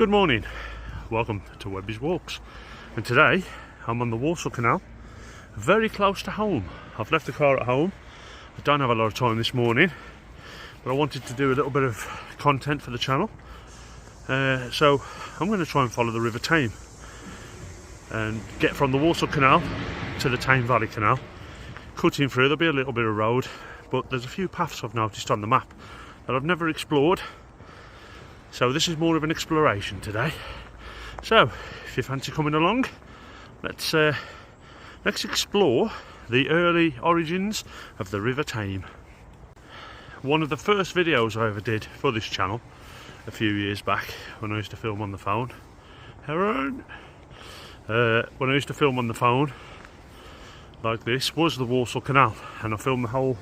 Good morning, welcome to WEBBY's Walks, and today I'm on the Rushall Canal, very close to home. I've left the car at home. I don't have a lot of time this morning, but I wanted to do a little bit of content for the channel, so I'm going to try and follow the River Tame and get from the Rushall Canal to the Tame Valley Canal, cutting through. There'll be a little bit of road, but there's a few paths I've noticed on the map that I've never explored. So this is more of an exploration today. So if you fancy coming along, let's explore the early origins of the River Tame. One of the first videos I ever did for this channel a few years back, when I used to film on the phone. When I used to film on the phone like this, was the Rushall Canal, and I filmed the whole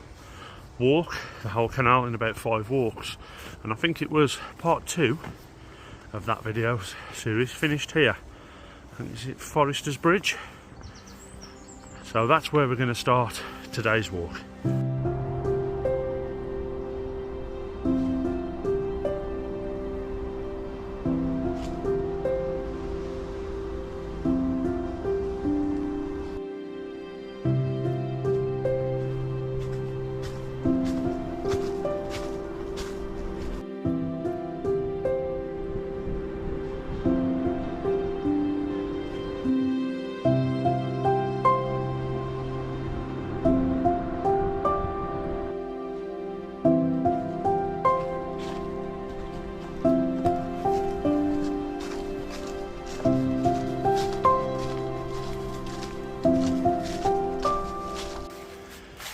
walk, the whole canal, in about 5 walks, and I think it was part 2 of that video series finished here. I think it's at Forrester's Bridge, so that's where we're going to start today's walk.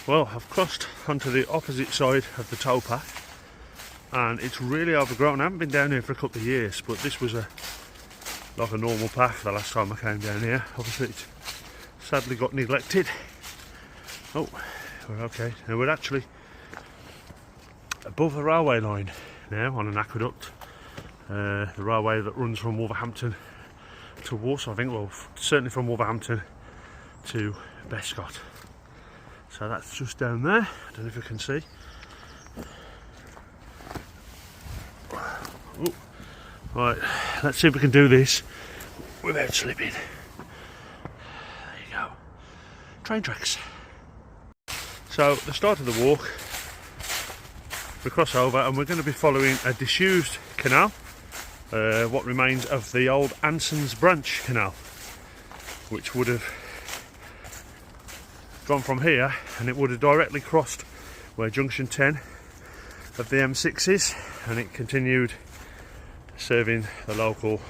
Well, I've crossed onto the opposite side of the towpath, and it's really overgrown. I haven't been down here for a couple of years, but this was like a normal path the last time I came down here. Obviously it's sadly got neglected. Oh, we're okay. Now we're actually above the railway line now on an aqueduct. The railway that runs from Wolverhampton to Warsaw, I think, well, certainly from Wolverhampton to Bescot. So that's just down there. I don't know if you can see. Ooh. Right, let's see if we can do this without slipping. There you go. Train tracks. So the start of the walk, we cross over and we're going to be following a disused canal, what remains of the old Anson's branch canal, which would have gone from here, and it would have directly crossed where junction 10 of the M6 is, and it continued serving the local,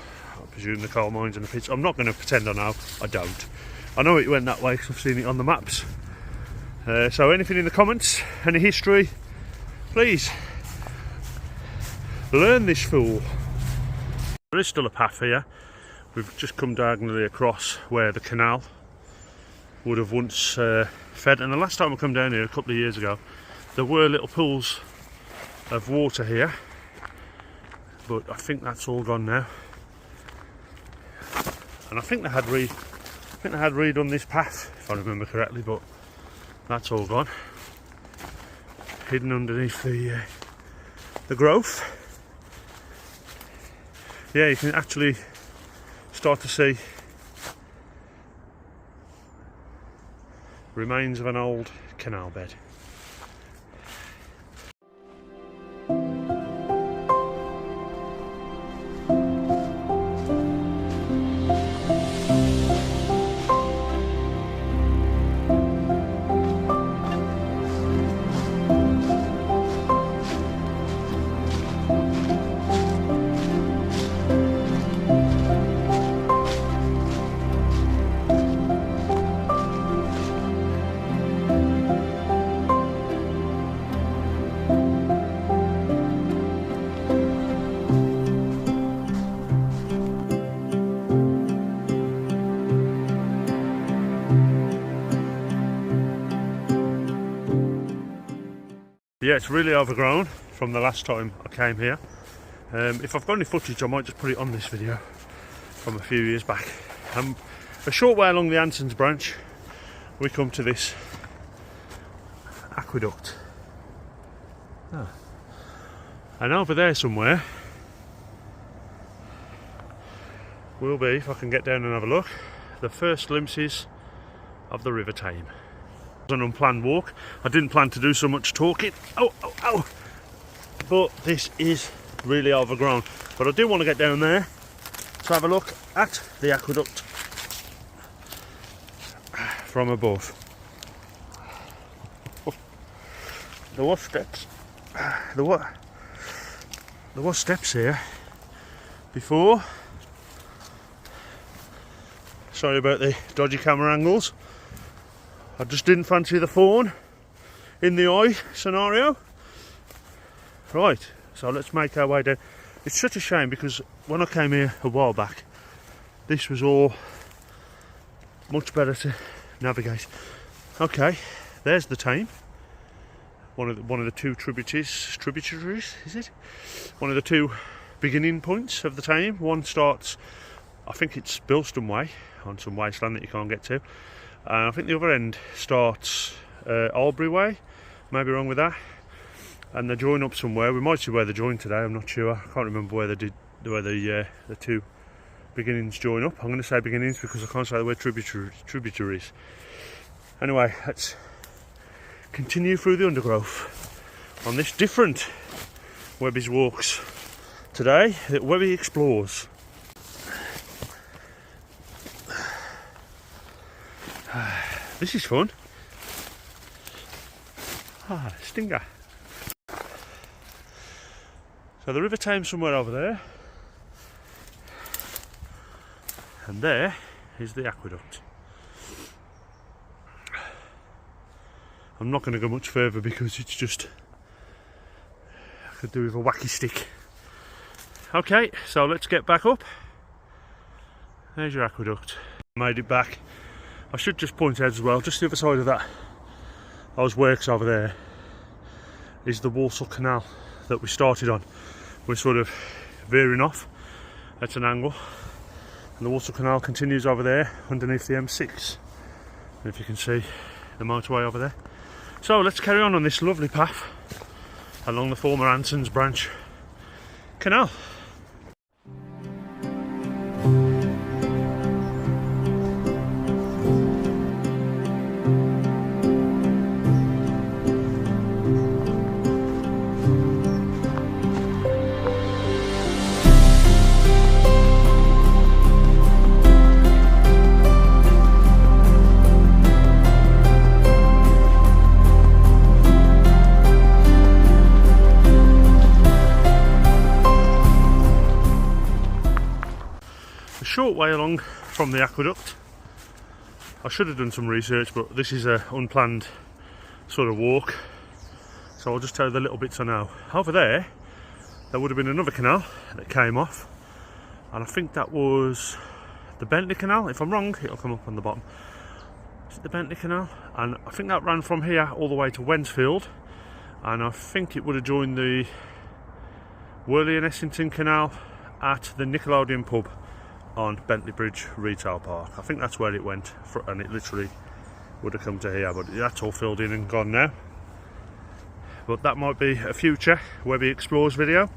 I presume, the coal mines and the pits. I'm not going to pretend I know. I don't. I know it went that way because I've seen it on the maps. So anything in the comments, any history, please learn this fool. There is still a path here. We've just come diagonally across where the canal would have once fed, and the last time I come down here a couple of years ago, there were little pools of water here, but I think that's all gone now. And I think they had redone this path, if I remember correctly, but that's all gone, hidden underneath the growth. Yeah, you can actually start to see remains of an old canal bed. Yeah, it's really overgrown from the last time I came here. If I've got any footage, I might just put it on this video from a few years back. A short way along the Anson's branch, we come to this aqueduct. Oh. And over there somewhere will be, if I can get down and have a look, the first glimpses of the River Tame. It was an unplanned walk. I didn't plan to do so much talking. Oh! But this is really overgrown. But I do want to get down there to have a look at the aqueduct from above. There were steps. There were steps here before. Sorry about the dodgy camera angles. I just didn't fancy the phone in the eye scenario. Right, so let's make our way down. It's such a shame because when I came here a while back, this was all much better to navigate. Okay, there's the Tame. One of the two tributaries, is it? One of the two beginning points of the Tame. One starts, I think it's Bilston Way, on some wasteland that you can't get to. And I think the other end starts Albury Way, maybe wrong with that. And they join up somewhere. We might see where they join today, I'm not sure. I can't remember where the two beginnings join up. I'm going to say beginnings because I can't say the word tributaries. Anyway, let's continue through the undergrowth on this different WEBBY's Walks today that WEBBY explores. This is fun. Stinger. So the River Thames somewhere over there, and there is the aqueduct. I'm not going to go much further because it's just, I could do with a wacky stick. Okay, so let's get back up. There's your aqueduct. Made it back. I should just point out as well, just the other side of that, those works over there, is the Walsall Canal that we started on. We're sort of veering off at an angle, and the Walsall Canal continues over there underneath the M6. And if you can see the motorway over there. So let's carry on this lovely path along the former Anson's branch canal. Short way along from the aqueduct. I should have done some research, but this is an unplanned sort of walk, so I'll just tell you the little bits I know. Over there would have been another canal that came off, and I think that was the Bentley Canal. If I'm wrong, it'll come up on the bottom. Is it the Bentley Canal? And I think that ran from here all the way to Wensfield, and I think it would have joined the Worley and Essington Canal at the Nickelodeon pub on Bentley Bridge Retail Park. I think that's where it went, and it literally would have come to here, but that's all filled in and gone now. But that might be a future WEBBY Explores video.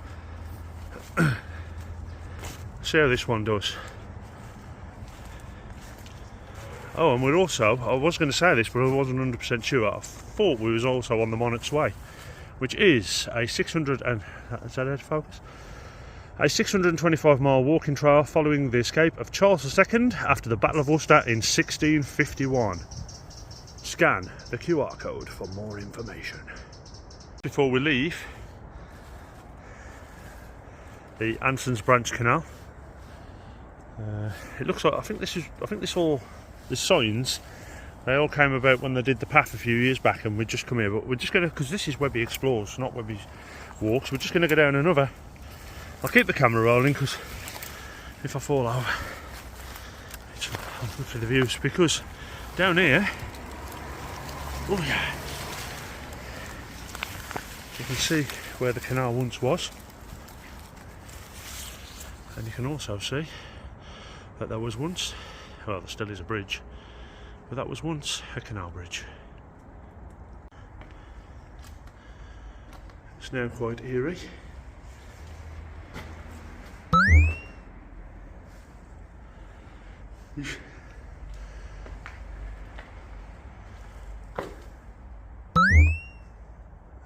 See how this one does. Oh, and we're also, I was going to say this, but I wasn't 100% sure. I thought we was also on the Monarch's Way, which is a 600 and, is that out of focus? A 625-mile walking trail following the escape of Charles II after the Battle of Worcester in 1651. Scan the QR code for more information. Before we leave the Anson's Branch Canal, it looks like the signs, they all came about when they did the path a few years back, and we just come here. But we're just going to, because this is WEBBY Explores, not WEBBY Walks, we're just going to go down another. I'll keep the camera rolling because if I fall over, I'm good for the views, because down here, oh yeah, you can see where the canal once was, and you can also see that there was once, well, there still is a bridge, but that was once a canal bridge. It's now quite eerie.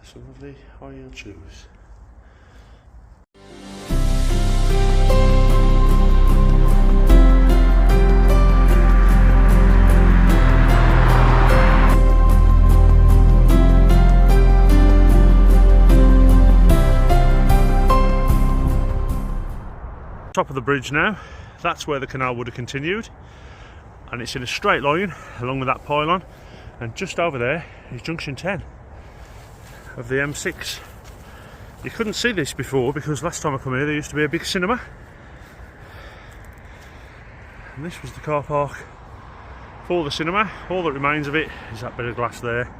Some lovely high-heel shoes. Top of the bridge now, that's where the canal would have continued, and it's in a straight line along with that pylon, and just over there is junction 10 of the M6. You couldn't see this before because last time I come here there used to be a big cinema, and this was the car park for the cinema. All that remains of it is that bit of glass there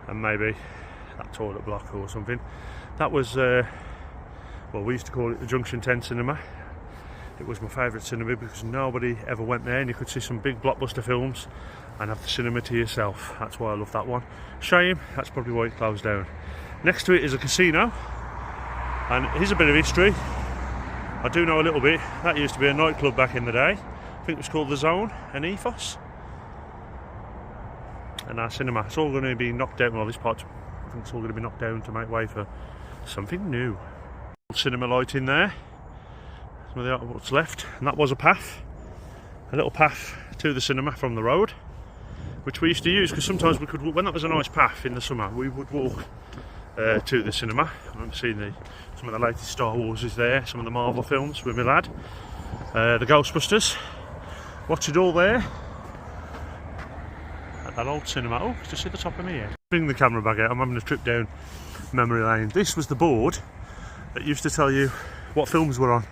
and maybe that toilet block or something. That was well, we used to call it the junction 10 cinema. It was my favourite cinema because nobody ever went there and you could see some big blockbuster films and have the cinema to yourself. That's why I love that one. Shame, that's probably why it closed down. Next to it is a casino, and here's a bit of history. I do know a little bit. That used to be a nightclub back in the day. I think it was called The Zone and Ethos. And our cinema, it's all going to be knocked down. Well, this part, I think it's all going to be knocked down to make way for something new. Cinema light in there. What's left, and that was a path, a little path to the cinema from the road, which we used to use because sometimes we could, when that was a nice path in the summer, we would walk to the cinema. I remember seeing some of the latest Star Wars is there, some of the Marvel films with my lad, the Ghostbusters. Watch it all there at that old cinema. Oh, just see the top of me here. Bring the camera back out. I'm having a trip down memory lane. This was the board that used to tell you what films were on.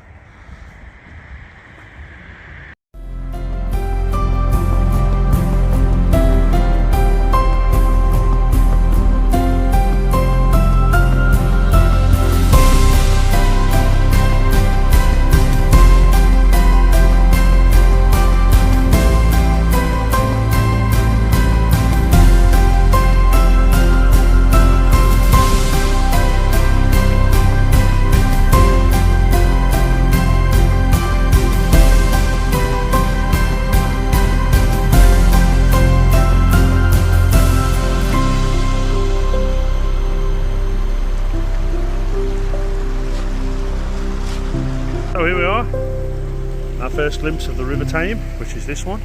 So here we are, our first glimpse of the River Tame, which is this one.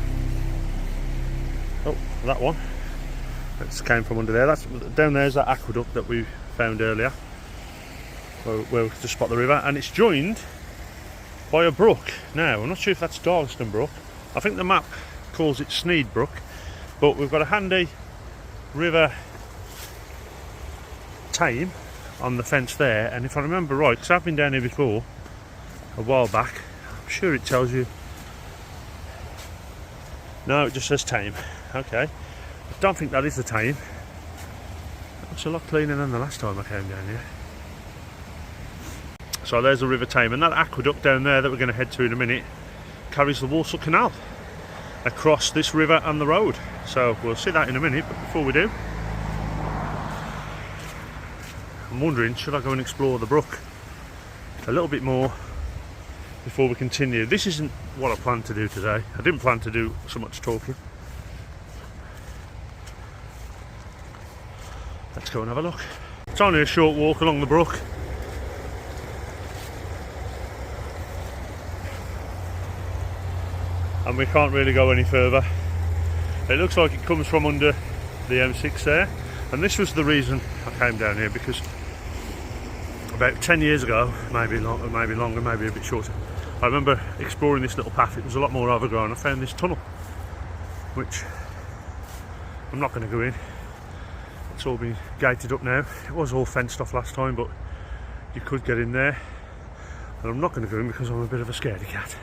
Oh, that one. That came from under there. That's down there's that aqueduct that we found earlier, where we could spot the river, and it's joined by a brook. Now, I'm not sure if that's Darlaston Brook. I think the map calls it Sneed Brook, but we've got a handy River Tame on the fence there, and if I remember right, because I've been down here before a while back, I'm sure it tells you. No, it just says Tame. Okay, I don't think that is the Tame. It looks a lot cleaner than the last time I came down here. So there's the River Tame, and that aqueduct down there that we're going to head to in a minute carries the Walsall Canal across this river and the road. So we'll see that in a minute, but before we do, I'm wondering, should I go and explore the brook a little bit more before we continue? This isn't what I planned to do today. I didn't plan to do so much talking. Let's go and have a look. It's only a short walk along the brook. And we can't really go any further. It looks like it comes from under the M6 there. And this was the reason I came down here, because about 10 years ago, maybe longer, maybe a bit shorter, I remember exploring this little path. It was a lot more overgrown. I found this tunnel, which I'm not going to go in. It's all been gated up now. It was all fenced off last time, but you could get in there. And I'm not going to go in because I'm a bit of a scaredy cat.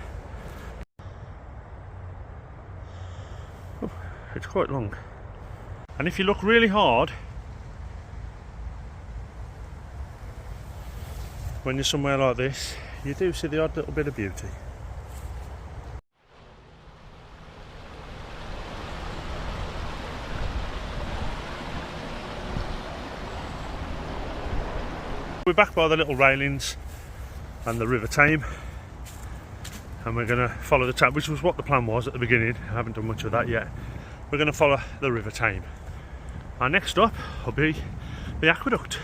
Oh, it's quite long. And if you look really hard, when you're somewhere like this, you do see the odd little bit of beauty. We're back by the little railings and the River Tame, and we're going to follow the Tame, which was what the plan was at the beginning. I haven't done much of that yet. We're going to follow the River Tame. Our next stop will be the Aqueduct.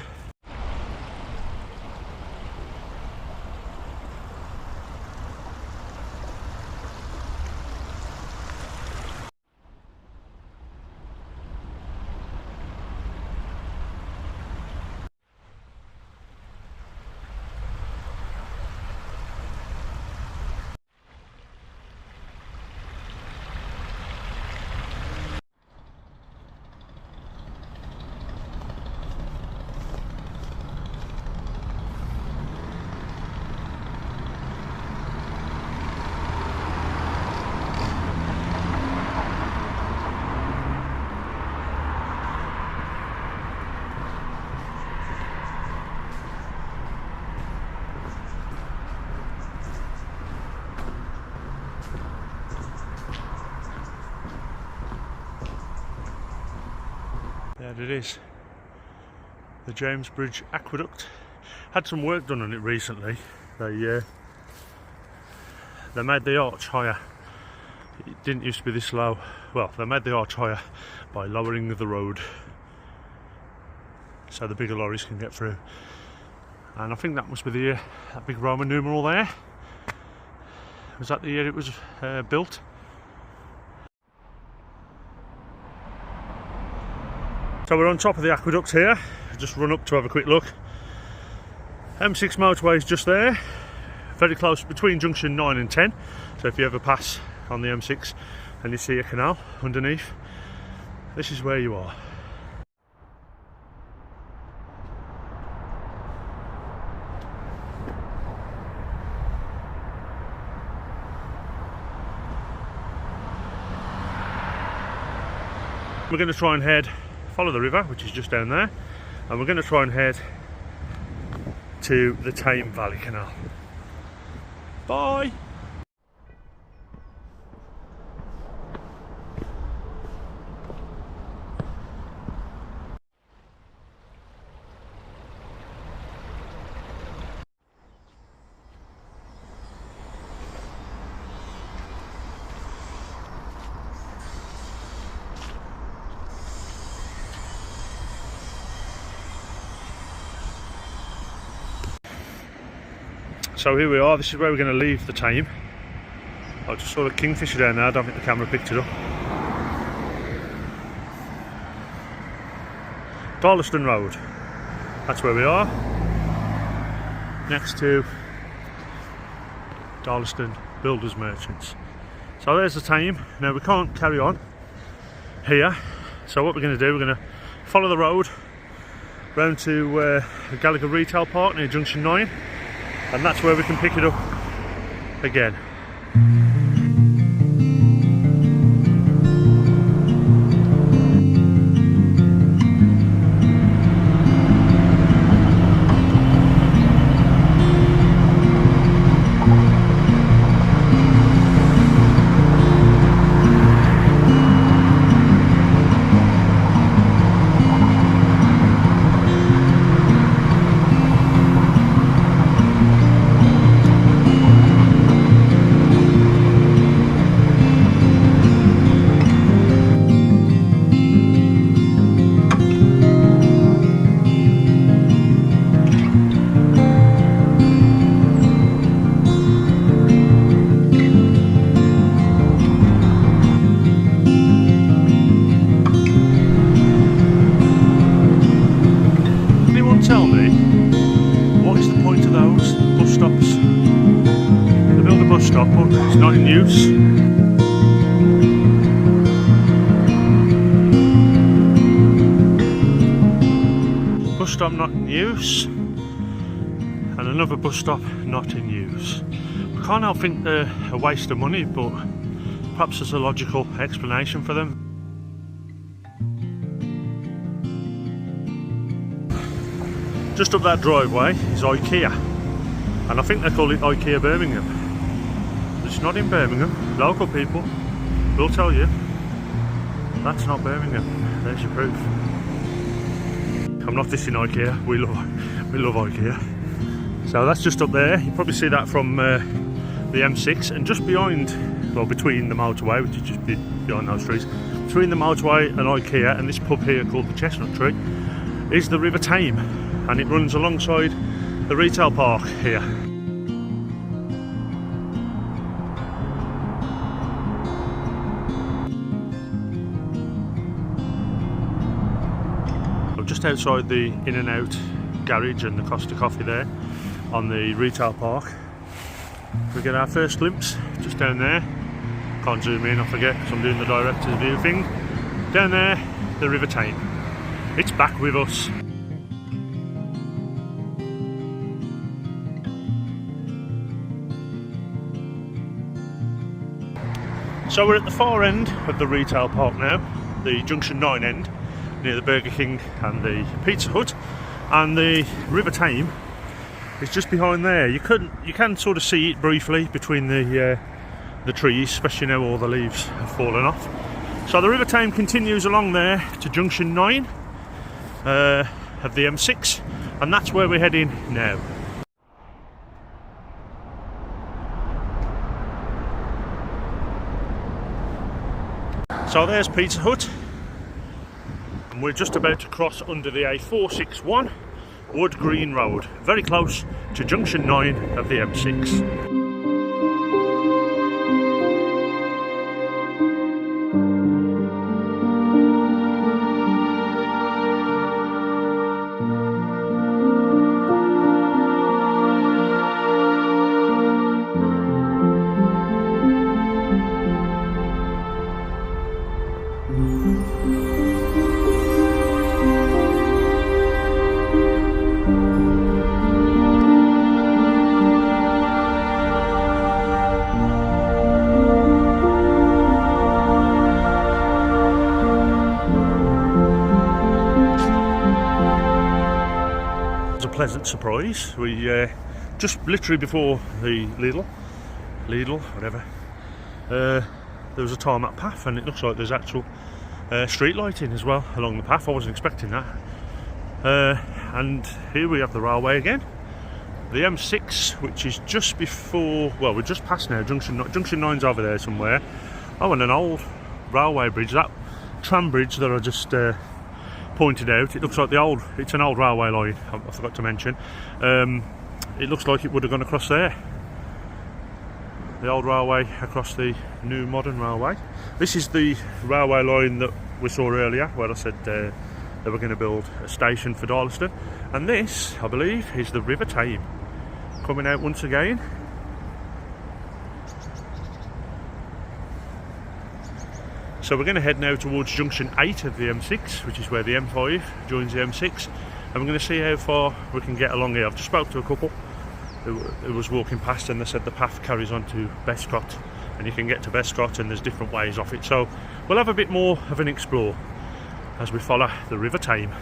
There it is, the James Bridge Aqueduct. Had some work done on it recently. They made the arch higher. It didn't used to be this low. Well, they made the arch higher by lowering the road so the bigger lorries can get through. And I think that must be the year that big Roman numeral there. Was that the year it was built? So we're on top of the aqueduct here. Just run up to have a quick look. M6 motorway is just there, very close between junction 9 and 10. So if you ever pass on the M6 and you see a canal underneath, this is where you are. We're going to try and follow the river, which is just down there, and we're going to try and head to the Tame Valley Canal. Bye! So here we are, this is where we're going to leave the Tame. I just saw a kingfisher down there, I don't think the camera picked it up. Darlaston Road, that's where we are. Next to Darlaston Builders Merchants. So there's the Tame. Now we can't carry on here, so what we're going to do, we're going to follow the road round to Gallagher Retail Park near junction 9. And that's where we can pick it up again. Tell me, what is the point of those bus stops? They build a bus stop, but it's not in use. Bus stop not in use, and another bus stop not in use. I can't help think they're a waste of money, but perhaps there's a logical explanation for them. Just up that driveway is IKEA, and I think they call it IKEA Birmingham. It's not in Birmingham. Local people will tell you that's not Birmingham. There's your proof. I'm not dissing IKEA. We love IKEA. So that's just up there. You probably see that from the M6, and just behind, well, between the motorway, which is just behind those trees, between the motorway and IKEA and this pub here called the Chestnut Tree, is the River Tame, and it runs alongside the retail park here. I'm just outside the In-N-Out garage and the Costa Coffee there on the retail park. We get our first glimpse just down there. Can't zoom in, I forget, because I'm doing the director's view thing. Down there, the River Tame. It's back with us. So we're at the far end of the retail park now, the Junction 9 end, near the Burger King and the Pizza Hut, and the River Tame is just behind there. You can sort of see it briefly between the trees, especially now all the leaves have fallen off. So the River Tame continues along there to Junction 9 of the M6, and that's where we're heading now. So there's Pizza Hut, and we're just about to cross under the A461 Wood Green Road, very close to Junction 9 of the M6. Pleasant surprise. We just literally before the Lidl, whatever, there was a tarmac path, and it looks like there's actual street lighting as well along the path. I wasn't expecting that. And here we have the railway again, the M6, which is just before, well, we're just past now. Junction 9's over there somewhere. Oh, and an old railway bridge, that tram bridge that I just pointed out. It looks like it's an old railway line, I forgot to mention. It looks like it would have gone across there, the old railway across the new modern railway. This is the railway line that we saw earlier, where I said they were going to build a station for Darlaston, and this, I believe, is the River Tame coming out once again. So we're going to head now towards Junction 8 of the M6, which is where the M5 joins the M6, and we're going to see how far we can get along here. I've just spoke to a couple who was walking past, and they said the path carries on to Bescot, and you can get to Bescot and there's different ways off it. So we'll have a bit more of an explore as we follow the River Tame.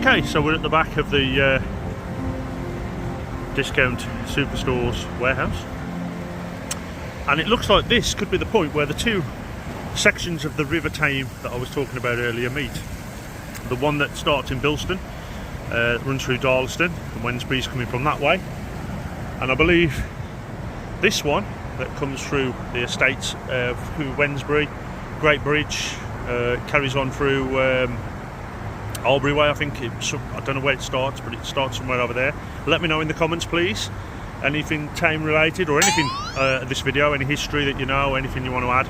Okay, so we're at the back of the Discount Superstore's warehouse, and it looks like this could be the point where the two sections of the River Tame that I was talking about earlier meet. The one that starts in Bilston, runs through Darlaston, and Wednesbury's coming from that way, and I believe this one that comes through the estates through Wednesbury, Great Bridge, carries on through Albury Way, I think. I don't know where it starts, but it starts somewhere over there. Let me know in the comments, please. Anything Tame related or anything this video, any history that you know, anything you want to add.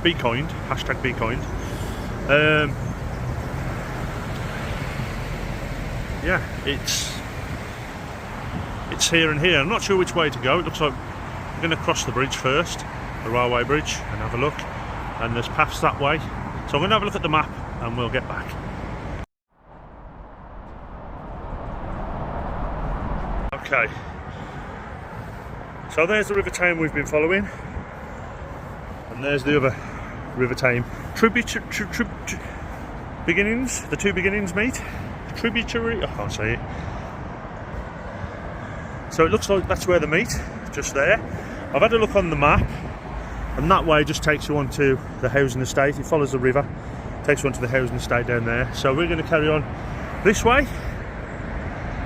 Be kind, hashtag be kind. Yeah, it's here and here. I'm not sure which way to go. It looks like we're going to cross the bridge first, the railway bridge, and have a look. And there's paths that way. So I'm going to have a look at the map and we'll get back. Okay. So there's the River Tame we've been following. And there's the other River Tame. Beginnings, the two beginnings meet. Tributary, I can't say it. So it looks like that's where they meet, just there. I've had a look on the map, and that way just takes you onto the housing estate. It follows the river, takes you onto the housing estate down there. So we're going to carry on this way,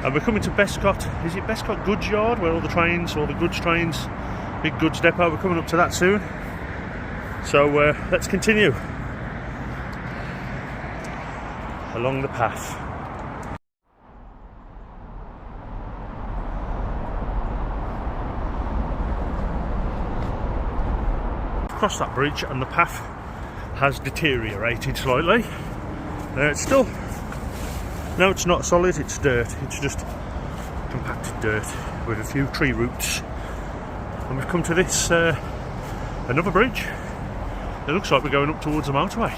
and we're coming to Bescot. Is it Bescot Goods Yard, where all the trains, all the goods trains, big goods depot? We're coming up to that soon. So let's continue along the path. Across that bridge, and the path has deteriorated slightly. It's still, no, it's not solid, it's dirt. It's just compacted dirt with a few tree roots. And we've come to this another bridge. It looks like we're going up towards the motorway.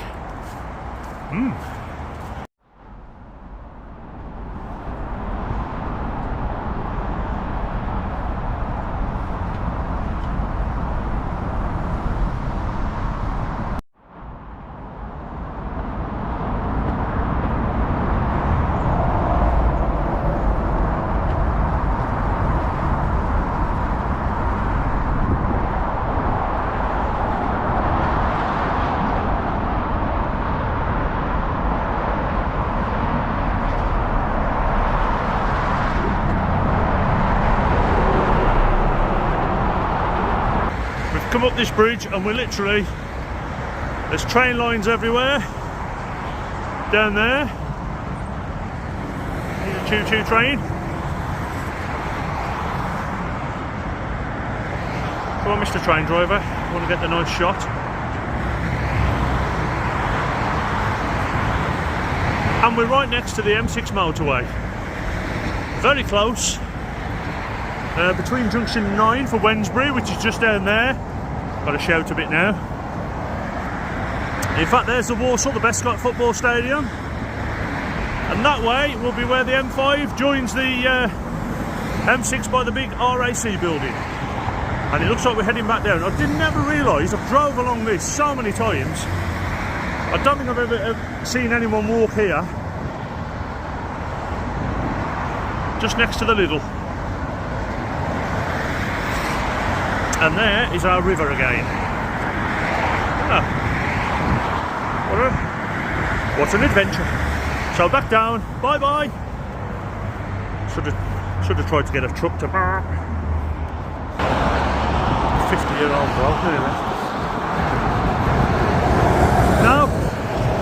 Come up this bridge and we're literally, there's train lines everywhere down there. Here's a choo-choo train. Come on, Mr. Train Driver, I want to get the nice shot. And we're right next to the M6 motorway, very close, between junction 9 for Wednesbury, which is just down there. Got to shout a bit now. In fact, there's the Warsaw, the Bescot football stadium, and that way will be where the M5 joins the M6 by the big RAC building. And it looks like we're heading back down. I didn't ever realise, I've drove along this so many times. I don't think I've ever seen anyone walk here. Just next to the Lidl. And there is our river again. What an adventure. So back down, bye bye. Should have tried to get a truck to 50-year-old bloke nearly left.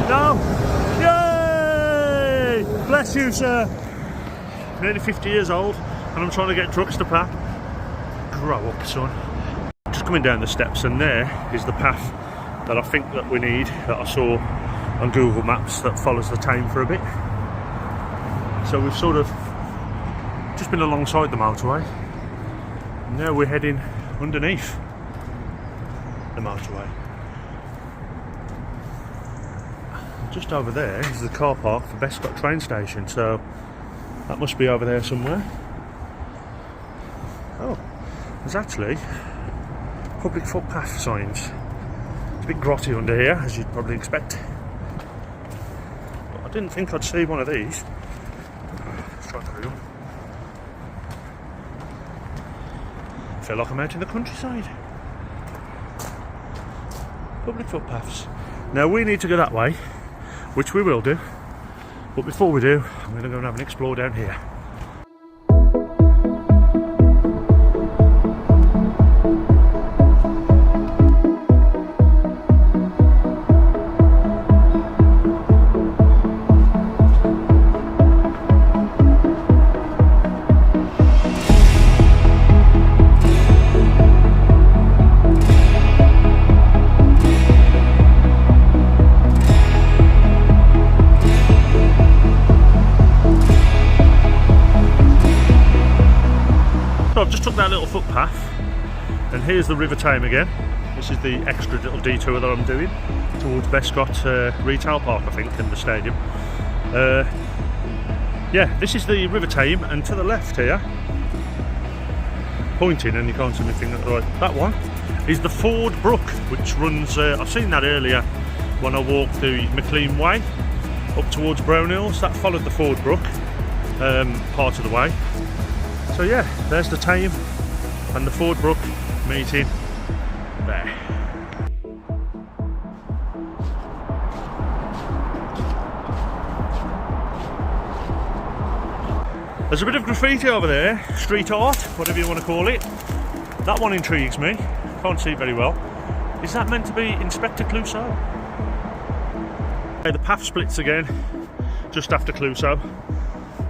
No, yay! Bless you, sir. Nearly 50 years old, and I'm trying to get trucks to pack. Grow up, son. Just coming down the steps, and there is the path that I think that we need, that I saw on Google Maps, that follows the Tame for a bit. So we've sort of just been alongside the motorway, and now we're heading underneath the motorway. Just over there is the car park for Bescot train station, so that must be over there somewhere. Oh, there's actually public footpath signs. It's a bit grotty under here, as you'd probably expect. But I didn't think I'd see one of these. Let's try to do. I feel like I'm out in the countryside. Public footpaths. Now we need to go that way, which we will do. But before we do, I'm going to go and have an explore down here. So I've just took that little footpath, and here's the River Tame again. This is the extra little detour that I'm doing towards Bescot Retail Park, I think, and the stadium. Yeah, this is the River Tame, and to the left here, pointing, and you can't see anything right, that one is the Ford Brook, which runs, I've seen that earlier when I walked the McLean Way up towards Brown Hills. That followed the Ford Brook part of the way. So yeah, there's the Tame and the Ford Brook meeting there. There's a bit of graffiti over there, street art, whatever you want to call it. That one intrigues me, can't see it very well. Is that meant to be Inspector Clouseau? Okay, the path splits again, just after Clouseau.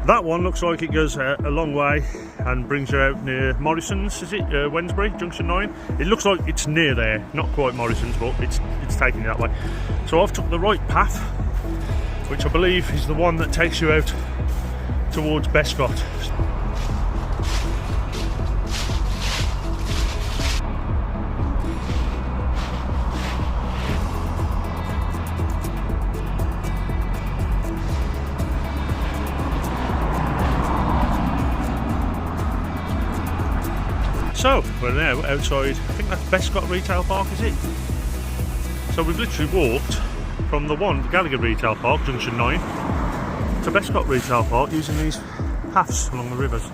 That one looks like it goes a long way and brings you out near Morrison's, is it? Wednesbury, Junction 9? It looks like it's near there, not quite Morrison's, but it's taking you that way. So I've took the right path, which I believe is the one that takes you out towards Bescot. So we're now outside, I think that's Bescot Retail Park, is it? So we've literally walked from the Gallagher Retail Park, Junction 9, to Bescot Retail Park using these paths along the rivers.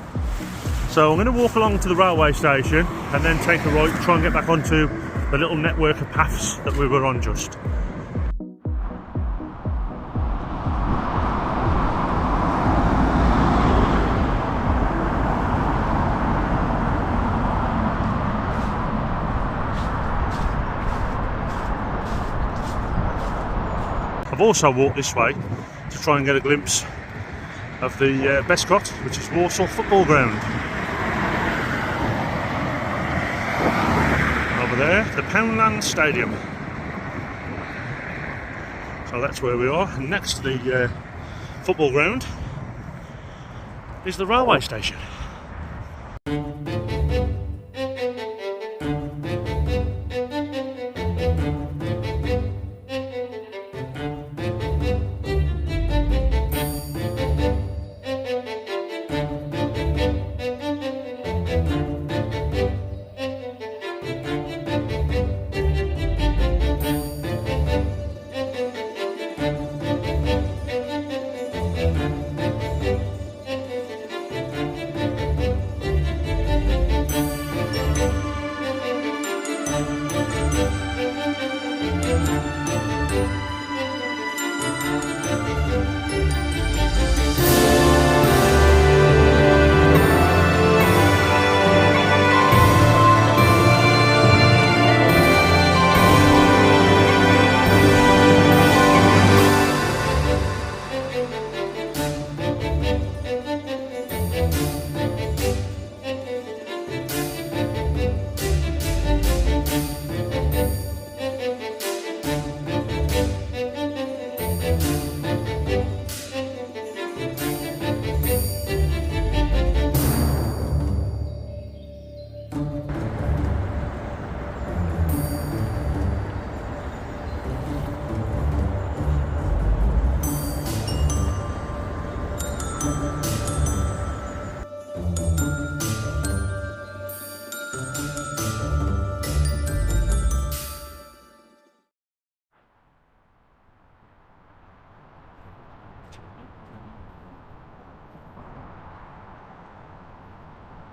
So I'm going to walk along to the railway station and then take a right, try and get back onto the little network of paths that we were on just. I've also walked this way to try and get a glimpse of the Bescot, which is Walsall football ground. Over there, the Poundland Stadium. So that's where we are. And next to the football ground is the railway station.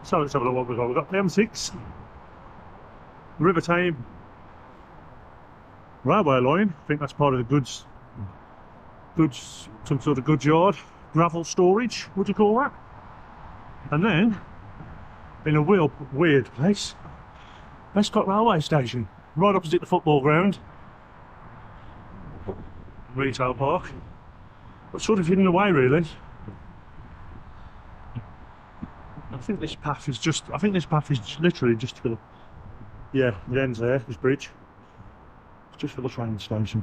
So let's have a look what we've got. We've got the M6, River Tame, railway line, I think that's part of the goods, some sort of goods yard, gravel storage, would you call that? And then, in a real weird place, Bescot railway station, right opposite the football ground, retail park, but sort of hidden away really. I think this path is literally just for the, yeah, it ends there, this bridge. It's just for the train station.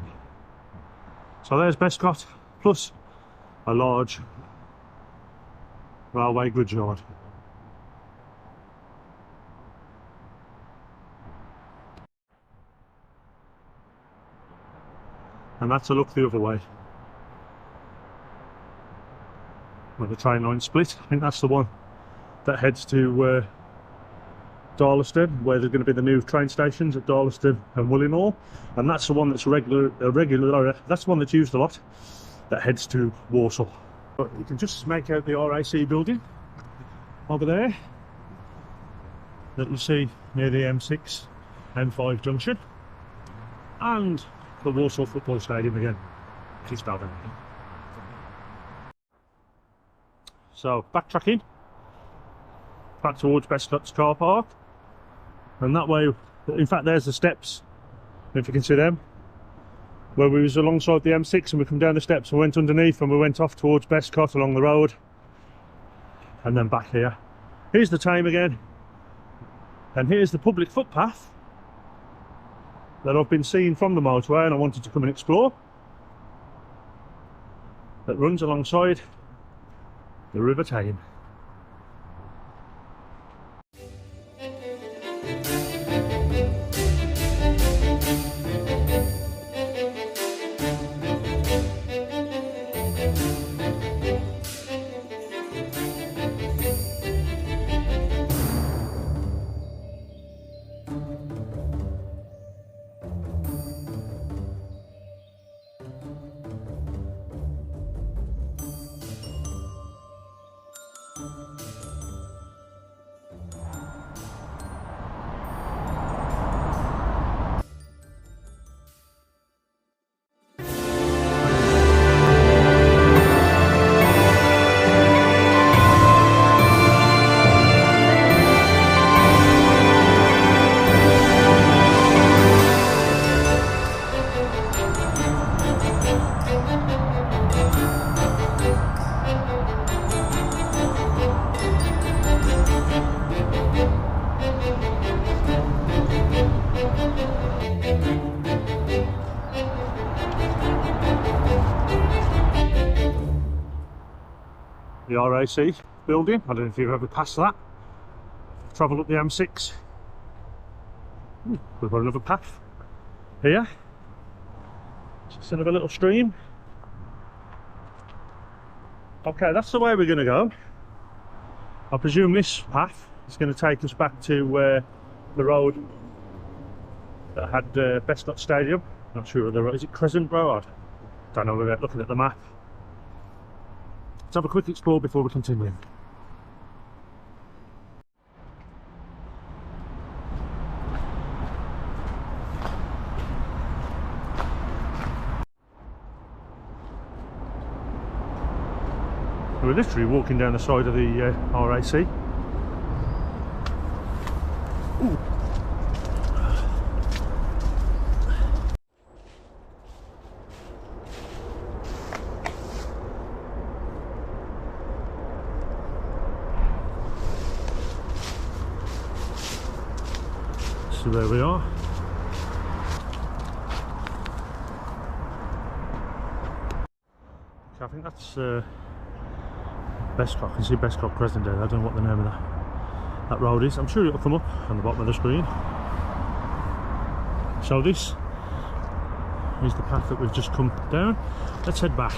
So there's Bescot, plus a large railway goods yard. and that's a look the other way, where the train line split. I think that's the one that heads to Darlaston, where there's going to be the new train stations at Darlaston and Willinghall, and that's the one that's that's the one that's used a lot, that heads to Walsall. But you can just make out the RAC building over there that you'll see near the M6 M5 junction, and the Walsall football stadium again, which is down there. So backtracking back towards Bescot's car park, and that way, in fact there's the steps, if you can see them, where we was alongside the M6 and we come down the steps and went underneath and we went off towards Bescot along the road, and then back here. Here's the Tame again, and here's the public footpath that I've been seeing from the motorway and I wanted to come and explore, that runs alongside the River Tame. The RAC building, I don't know if you've ever passed that. Travel up the M6. We've got another path here. Just another little stream. Okay, that's the way we're going to go. I presume this path is going to take us back to the road that had Bescot Stadium. Not sure of the road. Is it Crescent Road? Don't know without looking at the map. Let's have a quick explore before we continue. We're literally walking down the side of the RAC. Ooh. So there we are. Okay, I think that's Bescot. I can see Bescot Crescent there. I don't know what the name of that road is. I'm sure it'll come up on the bottom of the screen. So this is the path that we've just come down. Let's head back.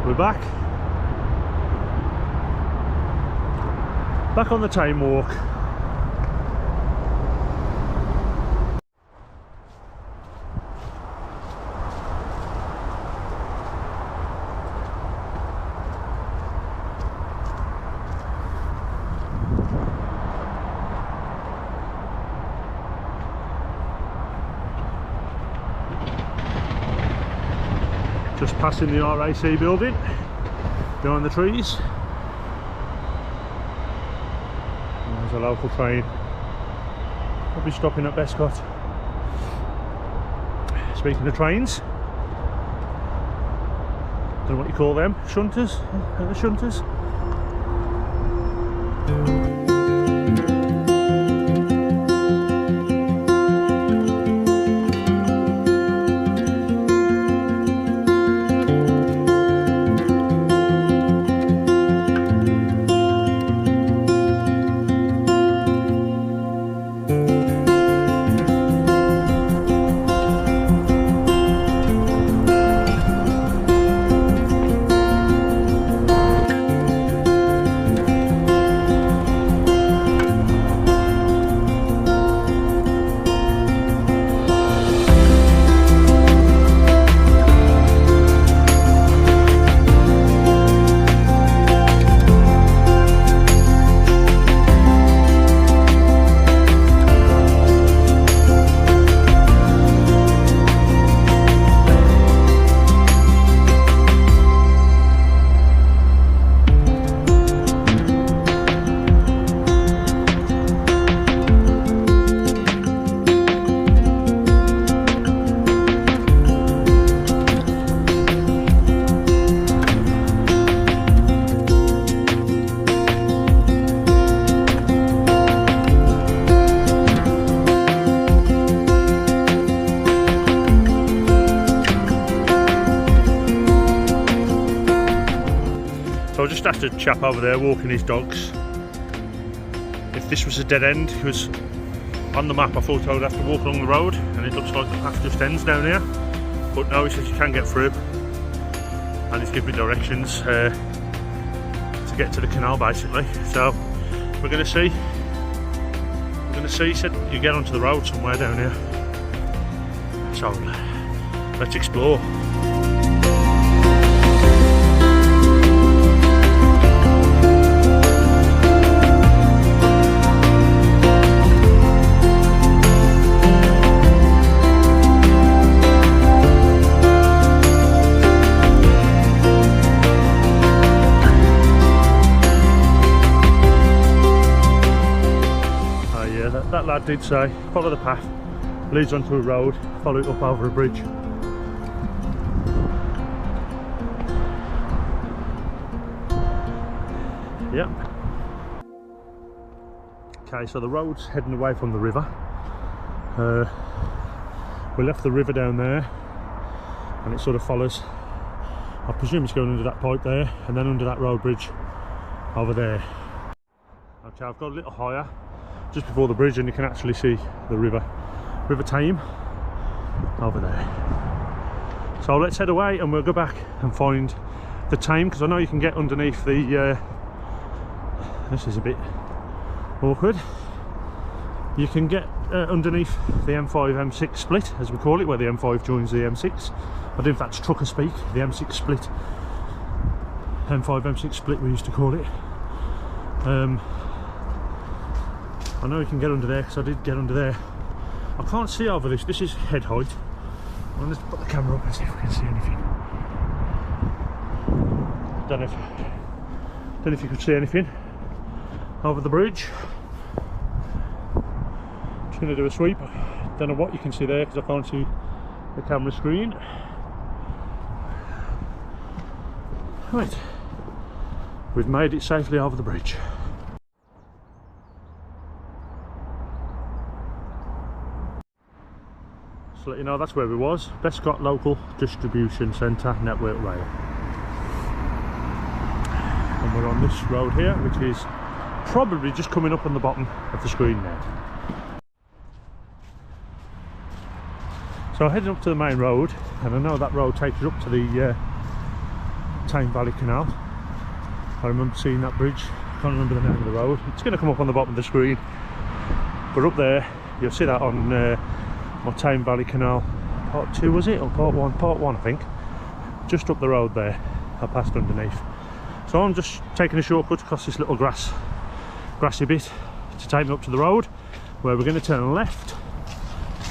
We're back on the Tame walk. Just passing the RAC building behind the trees. And there's a local train. I'll be stopping at Bescot. Speaking of trains, don't know what you call them, shunters? Are they shunters? just asked a chap over there walking his dogs if this was a dead end, because on the map I thought I would have to walk along the road, and it looks like the path just ends down here. But no, he says you can get through, and he's given me directions to get to the canal basically. So we're going to see. He said you get onto the road somewhere down here. So let's explore. That lad did say, follow the path, leads onto a road, follow it up over a bridge. Yep. Okay, so the road's heading away from the river. We left the river down there, and it sort of follows. I presume it's going under that pipe there, and then under that road bridge over there. Okay, I've got a little higher, just before the bridge, and you can actually see the river Tame over there. So let's head away and we'll go back and find the Tame, because I know you can get underneath the this is a bit awkward. You can get underneath the M5 M6 split, as we call it, where the M5 joins the M6. I don't know if that's trucker speak, the M6 split, M5 M6 split we used to call it. I know you can get under there, because I did get under there. I can't see over this. This is head height. Well, let's put the camera up and see if we can see anything. Don't know if you could see anything over the bridge. Just going to do a sweep. Don't know what you can see there because I can't see the camera screen. Right, we've made it safely over the bridge. To let you know, that's where we was. Bescot Local Distribution Centre Network Rail. And we're on this road here, which is probably just coming up on the bottom of the screen now. So heading up to the main road, and I know that road takes you up to the Tame Valley Canal. I remember seeing that bridge. I can't remember the name of the road. It's going to come up on the bottom of the screen. But up there, you'll see that on my Tame Valley Canal part 2, was it, or part 1? Part 1 I think. Just up the road there, I passed underneath. So I'm just taking a shortcut across this little grassy bit to take me up to the road, where we're going to turn left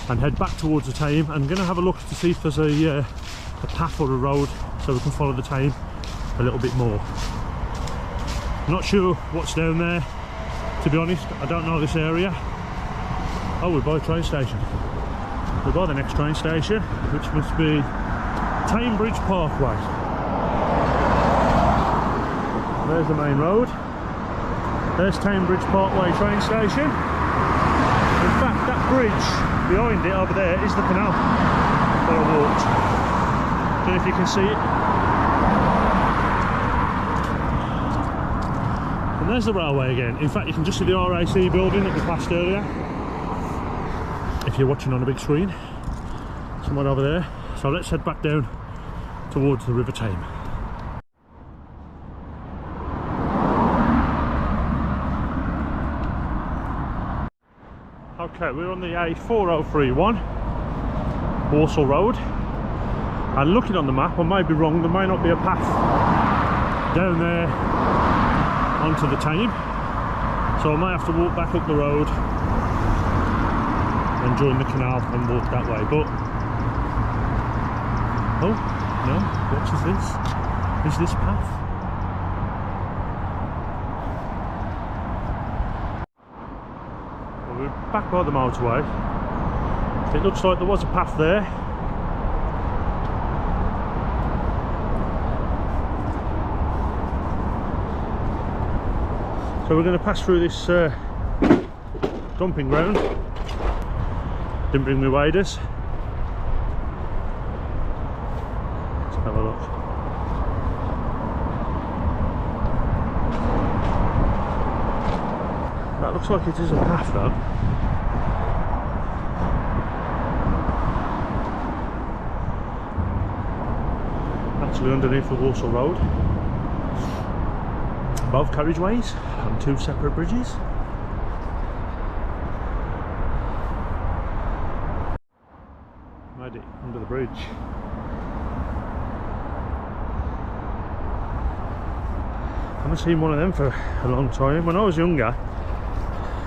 and head back towards the Tame, and going to have a look to see if there's a path or a road so we can follow the Tame a little bit more. I'm not sure what's down there, to be honest. I don't know this area. Oh, we're by a train station. We're by the next train station, which must be Tame Bridge Parkway. There's the main road. There's Tame Bridge Parkway train station. In fact, that bridge behind it over there is the canal that I walked. Don't know if you can see it. And there's the railway again. In fact, you can just see the RAC building that we passed earlier, if you're watching on a big screen, somewhere over there. So let's head back down towards the River Tame. Okay, we're on the A4031 Walsall Road, and looking on the map, I may be wrong, there may not be a path down there onto the Tame, so I might have to walk back up the road and join the canal and walk that way. But oh no, what is this? Is this path? Well, we're back by the motorway. It looks like there was a path there. So we're going to pass through this dumping ground. Didn't bring me waders. Let's have a look. looks like it is a path though. Actually underneath the Rushall Road. Both carriageways on two separate bridges. Made it under the bridge. I haven't seen one of them for a long time. When I was younger,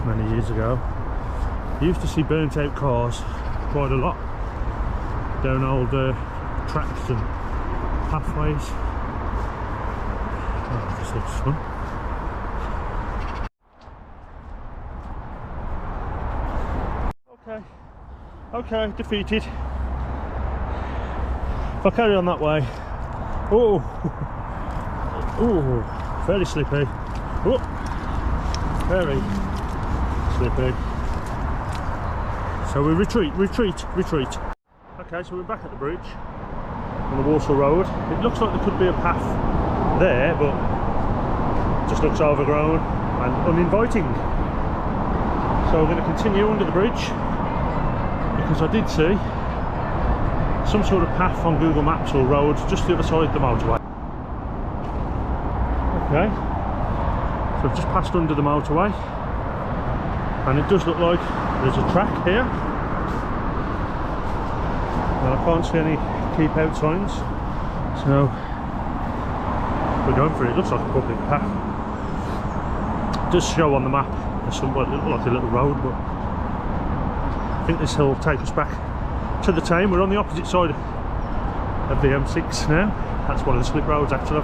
many years ago, I used to see burnt out cars quite a lot down old tracks and pathways. Oh, this looks fun. Okay, defeated. If I carry on that way, oh, very slippy. Oh, very slippy. So we retreat. Okay, so we're back at the bridge on the Rushall Road. It looks like there could be a path there, but it just looks overgrown and uninviting. So we're going to continue under the bridge, because I did see some sort of path on Google Maps or road just the other side of the motorway. Okay, so I've just passed under the motorway, and it does look like there's a track here, and I can't see any keep out signs, so we're going for it. It looks like a public path. It does show on the map there's somewhat like a little road, but I think this will take us back to the Tame. We're on the opposite side of the M6 now. That's one of the slip roads actually. I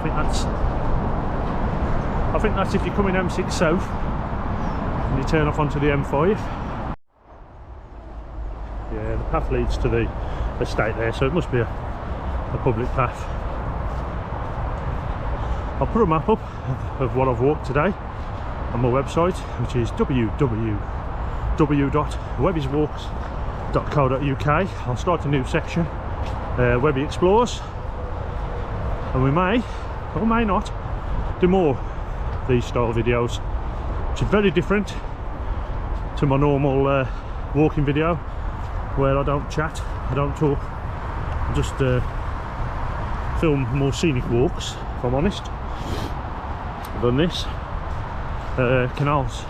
think that's if you come in M6 south and you turn off onto the M5. Yeah, the path leads to the estate there, so it must be a public path. I'll put a map up of what I've walked today on my website, which is www.webbyswalks.co.uk. I'll start a new section, Webby Explores, and we may or may not do more of these style videos, which is very different to my normal walking video, where I don't chat, I don't talk, I just film more scenic walks, if I'm honest. I've done this, canals,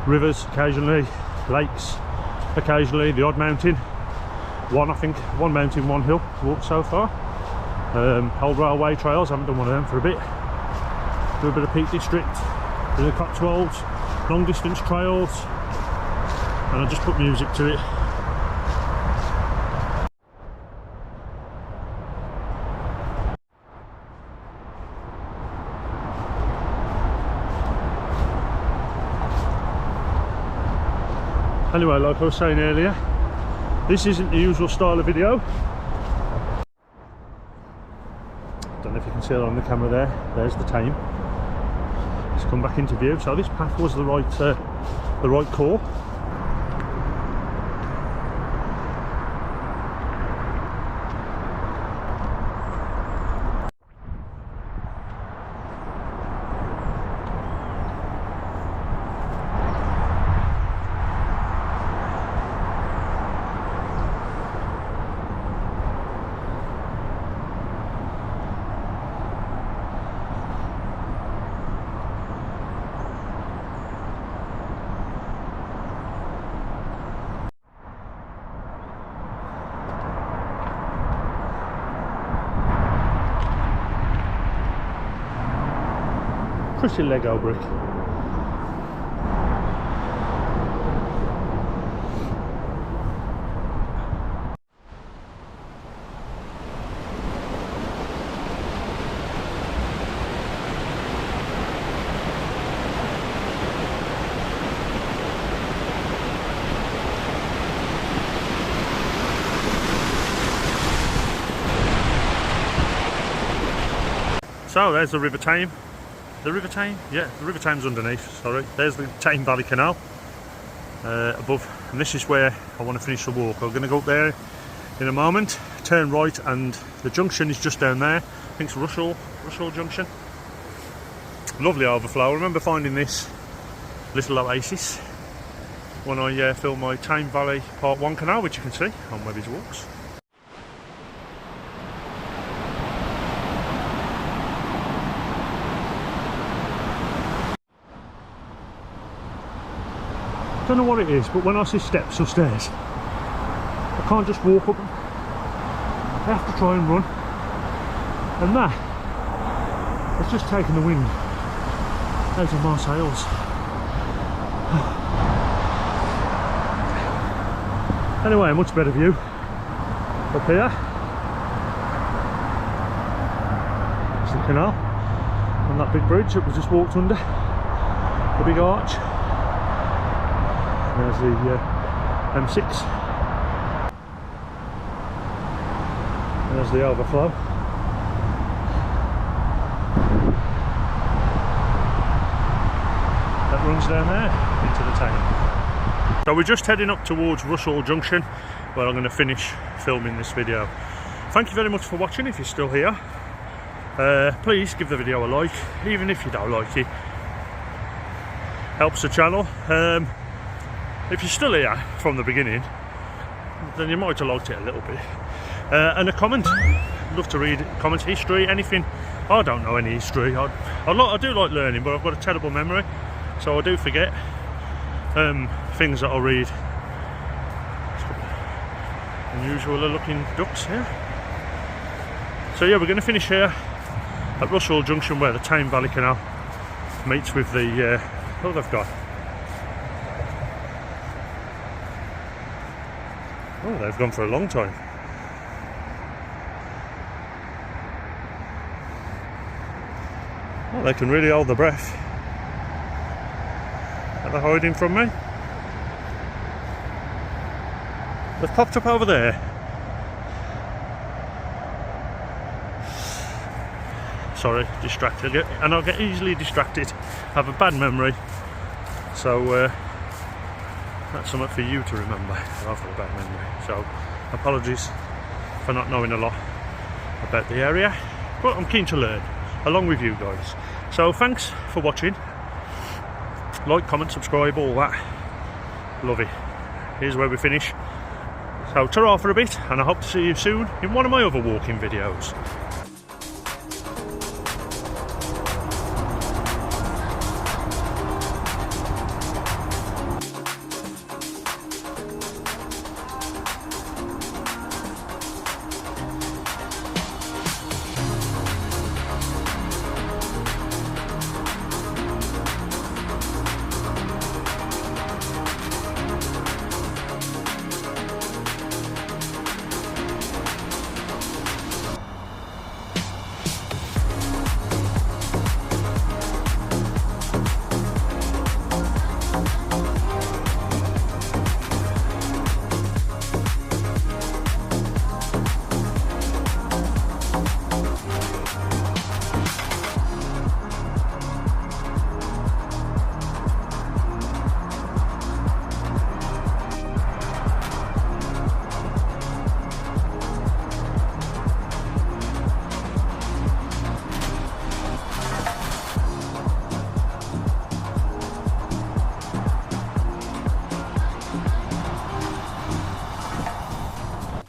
rivers occasionally, lakes occasionally, the odd mountain, I think one mountain, one hill walked so far. Old railway trails, I haven't done one of them for a bit. Do a bit of Peak District, do the Cotswolds, long distance trails, and I just put music to it. Anyway, like I was saying earlier, this isn't the usual style of video. Don't know if you can see it on the camera there. There's the Tame. It's come back into view. So this path was the right core. Pretty Lego brick. So there's the River Tame. The River Tame? Yeah, the River Tame's underneath, sorry. There's the Tame Valley Canal above, and this is where I want to finish the walk. I'm going to go up there in a moment, turn right, and the junction is just down there. I think it's Rushall Junction. Lovely overflow. I remember finding this little oasis when I film my Tame Valley Part 1 canal, which you can see on Webby's Walks. I don't know what it is, but when I see steps or stairs, I can't just walk up them. I have to try and run, and that has just taken the wind out of my sails. Anyway, a much better view up here. It's the canal and that big bridge that we just walked under, the big arch. There's the M6. There's the overflow. That runs down there into the Tame. So we're just heading up towards Rushall Junction, where I'm going to finish filming this video. Thank you very much for watching. If you're still here, please give the video a like, even if you don't like it. Helps the channel. If you're still here from the beginning, then you might have liked it a little bit. And a comment. I'd love to read comments, history, anything. I don't know any history. I do like learning, but I've got a terrible memory, so I do forget things that I'll read. Unusual looking ducks here. So yeah, we're going to finish here at Rushall Junction, where the Tame Valley Canal meets with the what they've got. Oh, they've gone for a long time. Oh, they can really hold their breath. Are they hiding from me? They've popped up over there. Sorry, distracted. And I'll get easily distracted. I have a bad memory. So that's something for you to remember. I've got a bad memory. So apologies for not knowing a lot about the area. But I'm keen to learn, along with you guys. So thanks for watching. Like, comment, subscribe, all that. Love it. Here's where we finish. So ta-ra for a bit, and I hope to see you soon in one of my other walking videos.